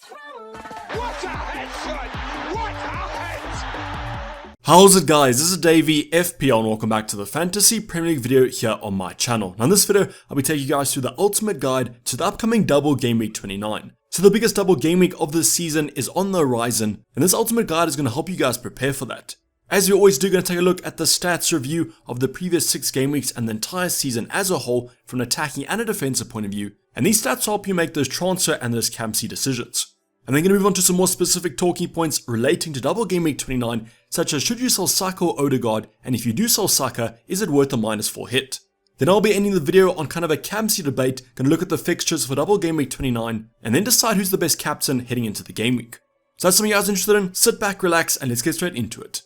What a headshot! What a head! How's it guys, this is Dayvy, FPL, and welcome back to the Fantasy Premier League video here on my channel. Now in this video, I'll be taking you guys through the ultimate guide to the upcoming double game week 29. So the biggest double game week of this season is on the horizon, and this ultimate guide is going to help you guys prepare for that. As we always do, going to take a look at the stats review of the previous 6 game weeks and the entire season as a whole from an attacking and a defensive point of view, and these stats help you make those transfer and those captaincy decisions. And then going to move on to some more specific talking points relating to double game week 29, such as should you sell Saka or Odegaard, and if you do sell Saka, is it worth a -4 hit? Then I'll be ending the video on kind of a captaincy debate, going to look at the fixtures for double game week 29, and then decide who's the best captain heading into the game week. So that's something you guys are interested in, sit back, relax, and let's get straight into it.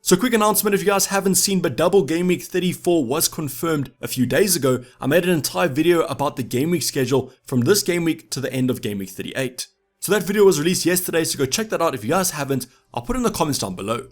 So quick announcement if you guys haven't seen, but double game week 34 was confirmed a few days ago. I made an entire video about the game week schedule from this game week to the end of game week 38. So that video was released yesterday, so go check that out if you guys haven't. I'll put it in the comments down below.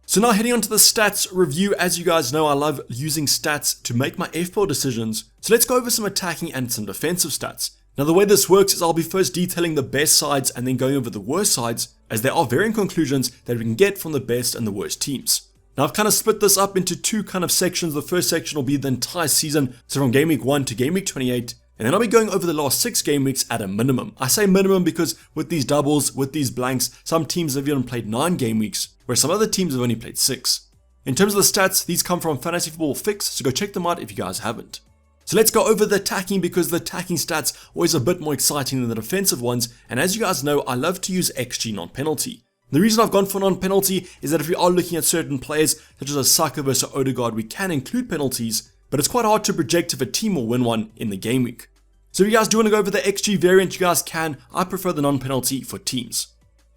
So now heading on to the stats review. As you guys know, I love using stats to make my FPL decisions. So let's go over some attacking and some defensive stats. Now the way this works is I'll be first detailing the best sides and then going over the worst sides, as there are varying conclusions that we can get from the best and the worst teams. Now I've kind of split this up into two kind of sections. The first section will be the entire season, so from game week 1 to game week 28, and then I'll be going over the last 6 game weeks at a minimum. I say minimum because with these doubles, with these blanks, some teams have even played 9 game weeks, whereas some other teams have only played 6. In terms of the stats, these come from Fantasy Football Fix, so go check them out if you guys haven't. So let's go over the attacking, because the attacking stats are always a bit more exciting than the defensive ones, and as you guys know, I love to use XG non-penalty. The reason I've gone for non-penalty is that if we are looking at certain players, such as a Saka versus Odegaard, we can include penalties, but it's quite hard to project if a team will win one in the game week. So if you guys do want to go over the XG variant, you guys can. I prefer the non-penalty for teams.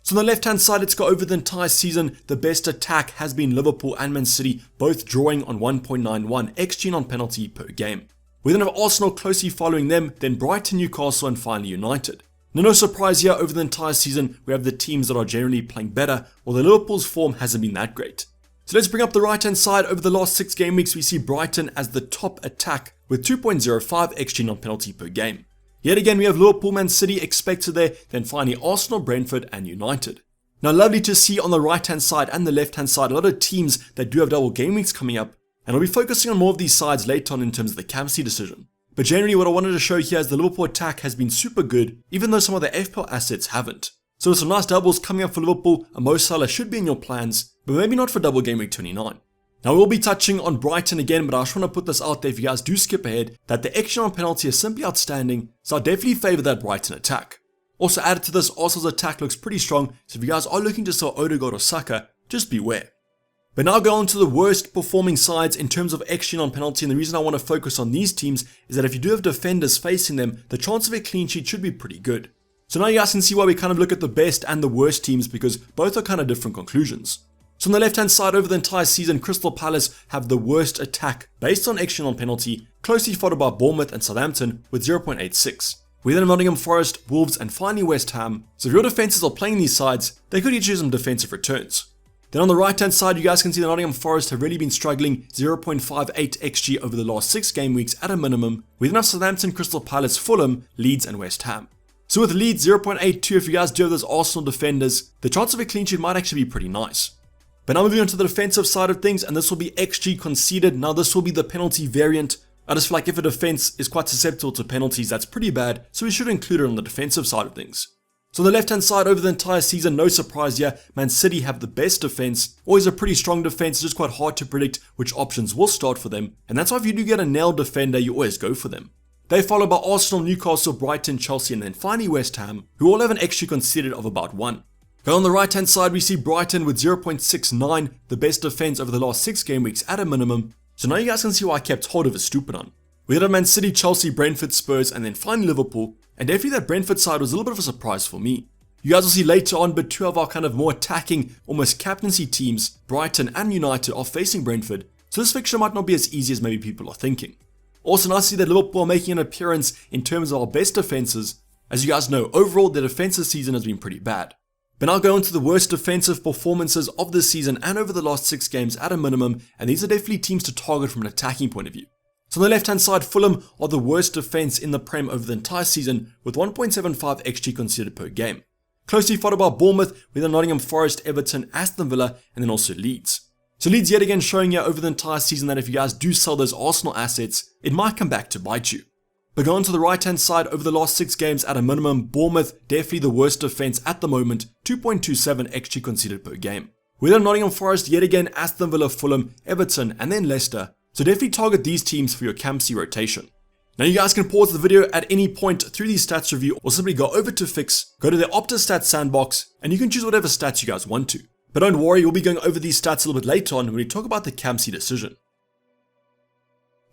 So on the left hand side, let's go over the entire season. The best attack has been Liverpool and Man City, both drawing on 1.91 XG non-penalty per game. We then have Arsenal closely following them, then Brighton, Newcastle, and finally United. Now no surprise here, over the entire season, we have the teams that are generally playing better, although Liverpool's form hasn't been that great. So let's bring up the right hand side. Over the last 6 game weeks, we see Brighton as the top attack with 2.05 XG non-penalty per game. Yet again, we have Liverpool, Man City expected there, then finally Arsenal, Brentford, and United. Now lovely to see on the right hand side and the left hand side a lot of teams that do have double game weeks coming up, and I'll be focusing on more of these sides later on in terms of the captaincy decision. But generally what I wanted to show here is the Liverpool attack has been super good, even though some of the FPL assets haven't. So with some nice doubles coming up for Liverpool, a Mo Salah should be in your plans, but maybe not for double game week 29. Now we'll be touching on Brighton again, but I just want to put this out there if you guys do skip ahead, that the XG on penalty is simply outstanding, so I definitely favour that Brighton attack. Also added to this, Arsenal's attack looks pretty strong, so if you guys are looking to sell Odegaard or Saka, just beware. But now go on to the worst performing sides in terms of XG on penalty, and the reason I want to focus on these teams is that if you do have defenders facing them, the chance of a clean sheet should be pretty good. So now you guys can see why we kind of look at the best and the worst teams, because both are kind of different conclusions. So on the left hand side, over the entire season, Crystal Palace have the worst attack based on XG on penalty, closely followed by Bournemouth and Southampton with 0.86. We then have Nottingham Forest, Wolves, and finally West Ham. So if your defenses are playing these sides, they could each use some defensive returns. Then on the right hand side, you guys can see the Nottingham Forest have really been struggling, 0.58 XG over the last 6 game weeks at a minimum. We then have Southampton, Crystal Palace, Fulham, Leeds, and West Ham. So with Leeds 0.82, if you guys do have those Arsenal defenders, the chance of a clean sheet might actually be pretty nice. But now moving on to the defensive side of things, and this will be XG conceded. Now this will be the penalty variant. I just feel like if a defense is quite susceptible to penalties, that's pretty bad, so we should include it on the defensive side of things. So on the left hand side, over the entire season, no surprise here, Man City have the best defense. Always a pretty strong defense, it's just quite hard to predict which options will start for them, and that's why if you do get a nailed defender, you always go for them. They followed by Arsenal, Newcastle, Brighton, Chelsea, and then finally West Ham, who all have an XG conceded of about 1. But on the right hand side, we see Brighton with 0.69, the best defense over the last 6 game weeks at a minimum. So now you guys can see why I kept hold of a stupid on. We had Man City, Chelsea, Brentford, Spurs, and then finally Liverpool. And definitely that Brentford side was a little bit of a surprise for me. You guys will see later on, but 2 of our kind of more attacking, almost captaincy teams, Brighton and United, are facing Brentford. So this fixture might not be as easy as maybe people are thinking. Also nice to see that Liverpool are making an appearance in terms of our best defenses. As you guys know, overall their defensive season has been pretty bad. But now go into the worst defensive performances of this season and over the last 6 games at a minimum, and these are definitely teams to target from an attacking point of view. So on the left hand side, Fulham are the worst defence in the Prem over the entire season with 1.75 XG conceded per game. Closely followed by Bournemouth with Nottingham Forest, Everton, Aston Villa and then also Leeds. So Leeds yet again showing you over the entire season that if you guys do sell those Arsenal assets, it might come back to bite you. But going to the right hand side, over the last 6 games at a minimum, Bournemouth definitely the worst defence at the moment, 2.27 XG conceded per game. With Nottingham Forest yet again, Aston Villa, Fulham, Everton and then Leicester. So definitely target these teams for your Campsy rotation. Now you guys can pause the video at any point through the stats review or simply go over to Fix, go to the Opta Stats sandbox and you can choose whatever stats you guys want to. But don't worry, we'll be going over these stats a little bit later on when we talk about the Campsy decision.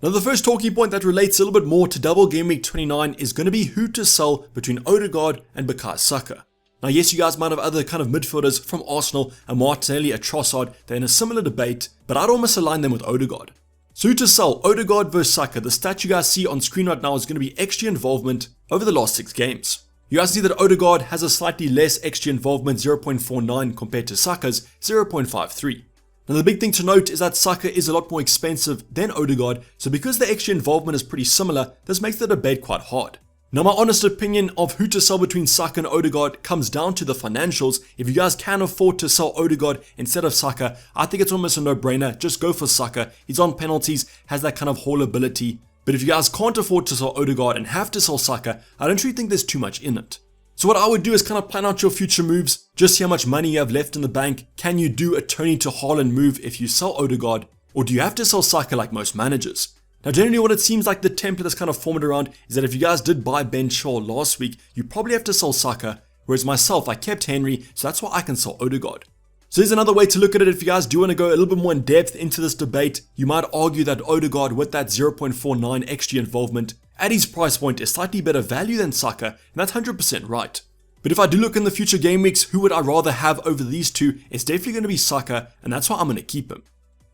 Now the first talking point that relates a little bit more to Double Game Week 29 is going to be who to sell between Odegaard and Bukayo Saka. Now yes, you guys might have other kind of midfielders from Arsenal, a Martinelli, a Trossard, they're in a similar debate, but I'd almost align them with Odegaard. So who to sell, Odegaard versus Saka, the stat you guys see on screen right now is going to be XG involvement over the last 6 games. You guys see that Odegaard has a slightly less XG involvement, 0.49 compared to Saka's 0.53. Now the big thing to note is that Saka is a lot more expensive than Odegaard, so because the XG involvement is pretty similar, this makes the debate quite hard. Now my honest opinion of who to sell between Saka and Odegaard comes down to the financials. If you guys can afford to sell Odegaard instead of Saka, I think it's almost a no-brainer, just go for Saka. He's on penalties, has that kind of haul ability. But if you guys can't afford to sell Odegaard and have to sell Saka, I don't really think there's too much in it. So what I would do is kind of plan out your future moves, just see how much money you have left in the bank. Can you do a Tony to Haaland move if you sell Odegaard? Or do you have to sell Saka like most managers? Now generally what it seems like the template that's kind of formed around is that if you guys did buy Ben Shaw last week, you probably have to sell Saka, whereas myself, I kept Henry, so that's why I can sell Odegaard. So there's another way to look at it. If you guys do want to go a little bit more in depth into this debate, you might argue that Odegaard with that 0.49 XG involvement at his price point is slightly better value than Saka, and that's 100% right. But if I do look in the future game weeks, who would I rather have over these two? It's definitely going to be Saka, and that's why I'm going to keep him.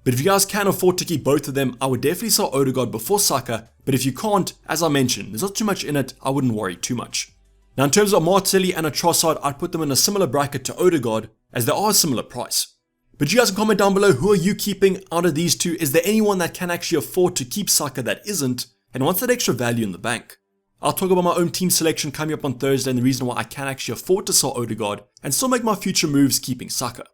But if you guys can afford to keep both of them, I would definitely sell Odegaard before Saka, but if you can't, as I mentioned, there's not too much in it, I wouldn't worry too much. Now in terms of Martinelli and a Trossard, I'd put them in a similar bracket to Odegaard, as they are a similar price. But you guys can comment down below, who are you keeping out of these two? Is there anyone that can actually afford to keep Saka that isn't, and wants that extra value in the bank? I'll talk about my own team selection coming up on Thursday and the reason why I can actually afford to sell Odegaard and still make my future moves keeping Saka.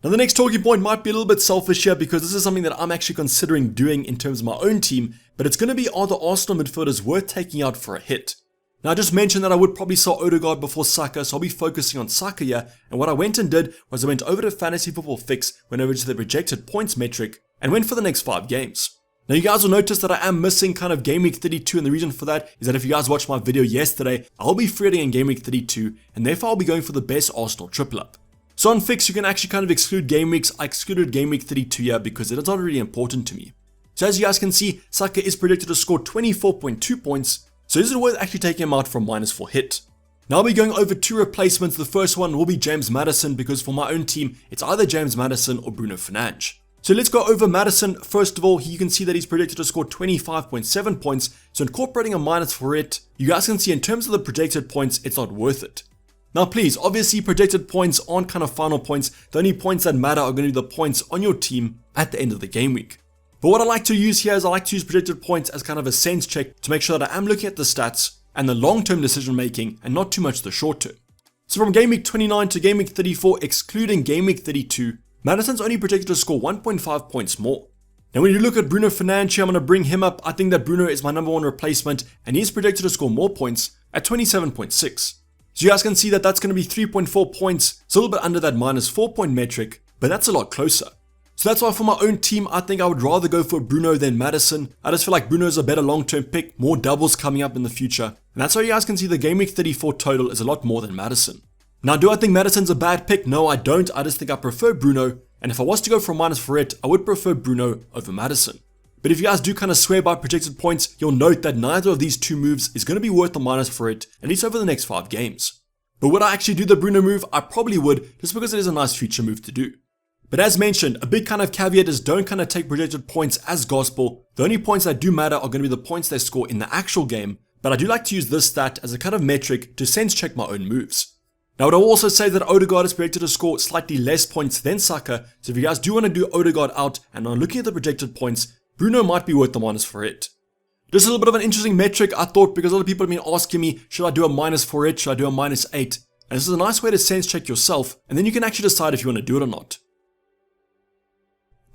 Now the next talking point might be a little bit selfish here because this is something that I'm actually considering doing in terms of my own team, but it's going to be, are the Arsenal midfielders worth taking out for a hit? Now I just mentioned that I would probably sell Odegaard before Saka, so I'll be focusing on Saka here, and what I went and did was I went over to Fantasy Football Fix, went over to the projected points metric, and went for the next 5 games. Now you guys will notice that I am missing kind of game week 32, and the reason for that is that if you guys watched my video yesterday, I'll be free in game week 32, and therefore I'll be going for the best Arsenal triple up. So on Fix, you can actually kind of exclude game weeks. I excluded game week 32 here because it is not really important to me. So as you guys can see, Saka is predicted to score 24.2 points, so is it worth actually taking him out from -4 hit? Now I'll be going over 2 replacements. The first one will be James Maddison because for my own team, it's either James Maddison or Bruno Fernandes. So let's go over Maddison. First of all, you can see that he's predicted to score 25.7 points, so incorporating a -4 hit, you guys can see in terms of the projected points, it's not worth it. Now please, obviously projected points aren't kind of final points. The only points that matter are going to be the points on your team at the end of the game week. But what I like to use here is I like to use projected points as kind of a sense check to make sure that I am looking at the stats and the long-term decision making and not too much the short-term. So from game week 29 to game week 34, excluding game week 32, Maddison's only projected to score 1.5 points more. Now when you look at Bruno Fernandes, I'm going to bring him up. I think that Bruno is my #1 replacement and he's projected to score more points at 27.6. So you guys can see that that's going to be 3.4 points. It's a little bit under that -4 point metric, but that's a lot closer. So that's why for my own team, I think I would rather go for Bruno than Maddison. I just feel like Bruno is a better long-term pick, more doubles coming up in the future. And that's why you guys can see the game week 34 total is a lot more than Maddison. Now, do I think Maddison's a bad pick? No, I don't. I just think I prefer Bruno. And if I was to go for a -4 hit, I would prefer Bruno over Maddison. But if you guys do kind of swear by projected points, you'll note that neither of these two moves is going to be worth the -4 hit, at least over the next 5 games. But would I actually do the Bruno move? I probably would, just because it is a nice future move to do. But as mentioned, a big kind of caveat is don't kind of take projected points as gospel. The only points that do matter are going to be the points they score in the actual game, but I do like to use this stat as a kind of metric to sense check my own moves. Now I would also say that Odegaard is projected to score slightly less points than Saka, so if you guys do want to do Odegaard out and are looking at the projected points, Bruno might be worth the minus for it. Just a little bit of an interesting metric I thought, because a lot of people have been asking me, should I do a minus for it, should I do a minus 8? And this is a nice way to sense check yourself, and then you can actually decide if you want to do it or not.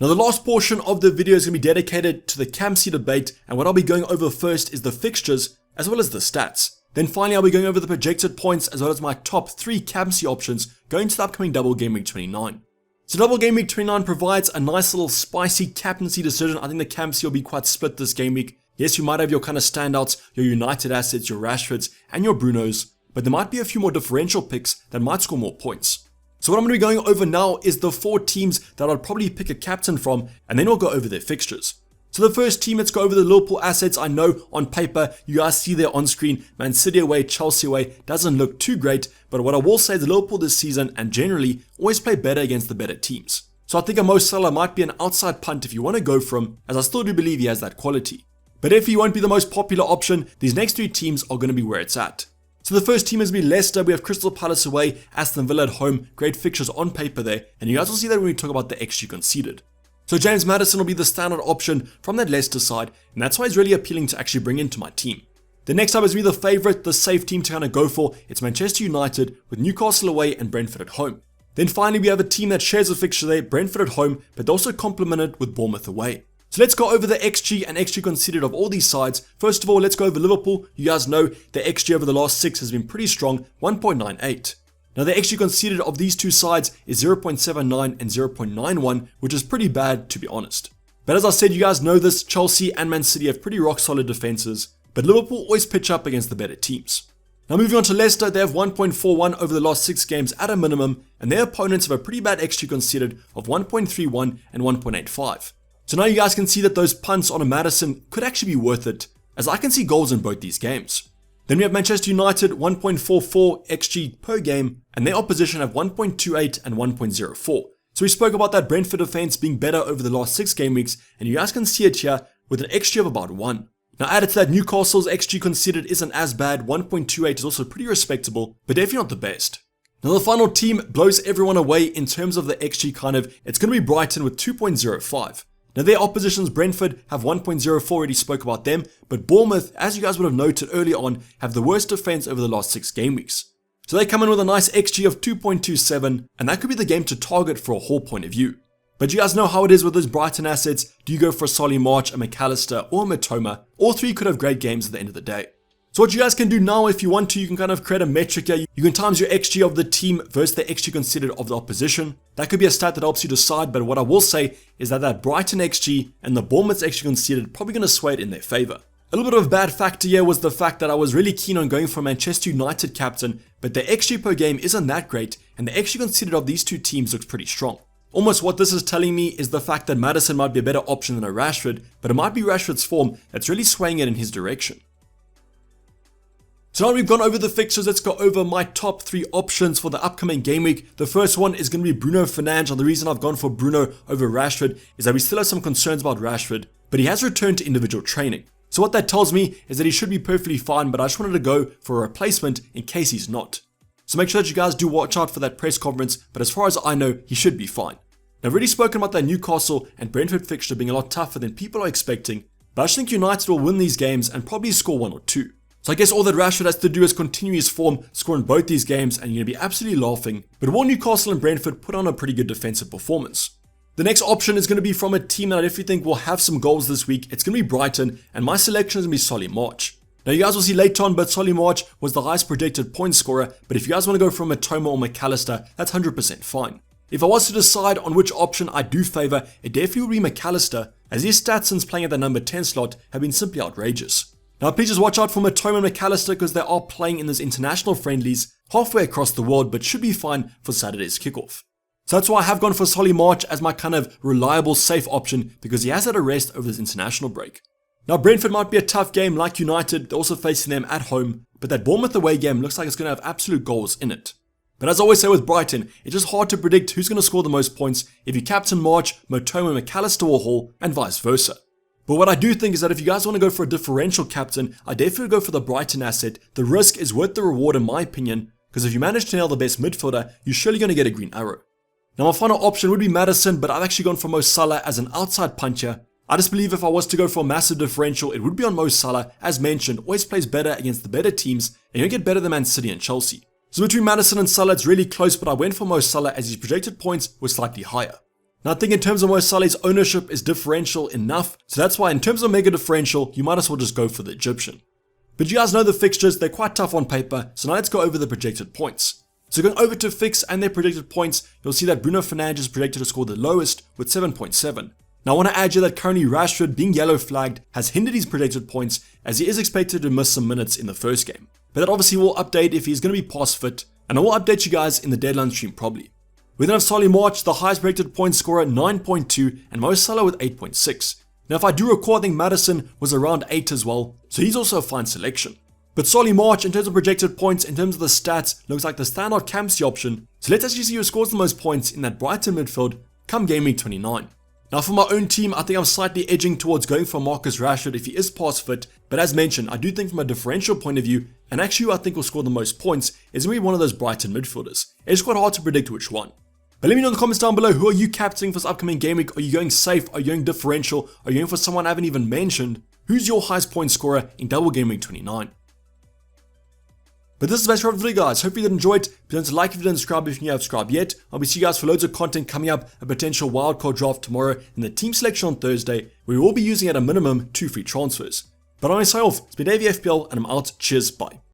Now the last portion of the video is going to be dedicated to the captaincy debate, and what I'll be going over first is the fixtures as well as the stats. Then finally I'll be going over the projected points as well as my top 3 captaincy options going to the upcoming double game week 29. So double game week 29 provides a nice little spicy captaincy decision. I think the captaincy will be quite split this game week. Yes, you might have your kind of standouts, your United assets, your Rashfords, and your Brunos, but there might be a few more differential picks that might score more points. So what I'm going to be going over now is the 4 teams that I'd probably pick a captain from, and then we'll go over their fixtures. So the first team, let's go over the Liverpool assets. I know on paper, you guys see there on screen, Man City away, Chelsea away, doesn't look too great, but what I will say is Liverpool this season, and generally, always play better against the better teams. So I think a Mo Salah might be an outside punt if you want to go for him, as I still do believe he has that quality. But if he won't be the most popular option, these next 3 teams are going to be where it's at. So the first team is going to be Leicester. We have Crystal Palace away, Aston Villa at home, great fixtures on paper there, and you guys will see that when we talk about the XG conceded. So James Maddison will be the standard option from that Leicester side, and that's why he's really appealing to actually bring into my team. The next up is going to be the favourite, the safe team to kind of go for. It's Manchester United with Newcastle away and Brentford at home. Then finally we have a team that shares a fixture there, Brentford at home, but also complemented with Bournemouth away. So let's go over the XG and XG conceded of all these sides. First of all, let's go over Liverpool. You guys know the XG over the last 6 has been pretty strong, 1.98. Now the XG conceded of these 2 sides is 0.79 and 0.91, which is pretty bad to be honest. But as I said, you guys know this, Chelsea and Man City have pretty rock solid defenses, but Liverpool always pitch up against the better teams. Now moving on to Leicester, they have 1.41 over the last 6 games at a minimum, and their opponents have a pretty bad XG conceded of 1.31 and 1.85. So now you guys can see that those punts on a Maddison could actually be worth it, as I can see goals in both these games. Then we have Manchester United, 1.44 XG per game, and their opposition have 1.28 and 1.04. So we spoke about that Brentford defense being better over the last 6 game weeks, and you guys can see it here with an XG of about 1. Now added to that, Newcastle's XG considered isn't as bad, 1.28 is also pretty respectable, but definitely not the best. Now the final team blows everyone away in terms of the XG it's going to be Brighton with 2.05. Now their oppositions, Brentford, have 1.04, already spoke about them, but Bournemouth, as you guys would have noted early on, have the worst defense over the last 6 game weeks. So they come in with a nice XG of 2.27, and that could be the game to target for a whole point of view. But you guys know how it is with those Brighton assets. Do you go for a Solly March, a McAllister, or a Mitoma? All 3 could have great games at the end of the day. So what you guys can do now, if you want to, you can kind of create a metric here. You can times your XG of the team versus the XG considered of the opposition. That could be a stat that helps you decide, but what I will say is that Brighton XG and the Bournemouth XG considered probably going to sway it in their favour. A little bit of a bad factor here was the fact that I was really keen on going for Manchester United captain, but their XG per game isn't that great, and the XG considered of these 2 teams looks pretty strong. Almost what this is telling me is the fact that Maddison might be a better option than a Rashford, but it might be Rashford's form that's really swaying it in his direction. So now we've gone over the fixtures, let's go over my top 3 options for the upcoming game week. The first one is going to be Bruno Fernandes, and the reason I've gone for Bruno over Rashford is that we still have some concerns about Rashford, but he has returned to individual training. So what that tells me is that he should be perfectly fine, but I just wanted to go for a replacement in case he's not. So make sure that you guys do watch out for that press conference, but as far as I know, he should be fine. Now I've already spoken about that Newcastle and Brentford fixture being a lot tougher than people are expecting, but I just think United will win these games and probably score 1 or 2. So I guess all that Rashford has to do is continue his form, score in both these games, and you're going to be absolutely laughing. But will Newcastle and Brentford put on a pretty good defensive performance? The next option is going to be from a team that I definitely think will have some goals this week. It's going to be Brighton, and my selection is going to be Solly March. Now you guys will see later on, but Solly March was the highest predicted point scorer, but if you guys want to go from Mitoma or McAllister, that's 100% fine. If I was to decide on which option I do favour, it definitely would be McAllister, as his stats since playing at the number 10 slot have been simply outrageous. Now please just watch out for Mitoma and McAllister because they are playing in those international friendlies halfway across the world, but should be fine for Saturday's kickoff. So that's why I have gone for Solly March as my kind of reliable, safe option because he has had a rest over this international break. Now Brentford might be a tough game like United, they're also facing them at home, but that Bournemouth away game looks like it's going to have absolute goals in it. But as I always say with Brighton, it's just hard to predict who's going to score the most points if you captain March, Mitoma, McAllister or Hall, and vice versa. But what I do think is that if you guys want to go for a differential captain, I definitely go for the Brighton asset. The risk is worth the reward in my opinion, because if you manage to nail the best midfielder, you're surely going to get a green arrow. Now my final option would be Maddison, but I've actually gone for Mo Salah as an outside puncher. I just believe if I was to go for a massive differential, it would be on Mo Salah. As mentioned, always plays better against the better teams, and you don't get better than Man City and Chelsea. So between Maddison and Salah, it's really close, but I went for Mo Salah as his projected points were slightly higher. Now I think in terms of Mo Salah's ownership is differential enough, so that's why in terms of mega differential, you might as well just go for the Egyptian. But you guys know the fixtures, they're quite tough on paper, so now let's go over the projected points. So going over to fix and their projected points, you'll see that Bruno Fernandes is projected to score the lowest with 7.7. Now I want to add here that currently Rashford, being yellow flagged, has hindered his projected points as he is expected to miss some minutes in the first game. But that obviously will update if he's going to be pass fit, and I will update you guys in the deadline stream probably. We then have Solly March, the highest projected point scorer, 9.2, and Mo Salah with 8.6. Now if I do recall, I think Maddison was around 8 as well, so he's also a fine selection. But Solly March, in terms of projected points, in terms of the stats, looks like the standout Campsy option, so let's actually see who scores the most points in that Brighton midfield come game week 29. Now for my own team, I think I'm slightly edging towards going for Marcus Rashford if he is pass fit, but as mentioned, I do think from a differential point of view, and actually who I think will score the most points is going to be one of those Brighton midfielders. It's quite hard to predict which one. But let me know in the comments down below, who are you captaining for this upcoming game week? Are you going safe? Are you going differential? Are you going for someone I haven't even mentioned? Who's your highest point scorer in double game week 29? But this is the best for the video, guys. Hope you did enjoy it. Be sure to like if you didn't subscribe if you haven't subscribed yet. I'll be seeing you guys for loads of content coming up, a potential wildcard draft tomorrow, and the team selection on Thursday, where we will be using at a minimum 2 free transfers. But on my side off, it's been Dayvy FPL, and I'm out. Cheers, bye.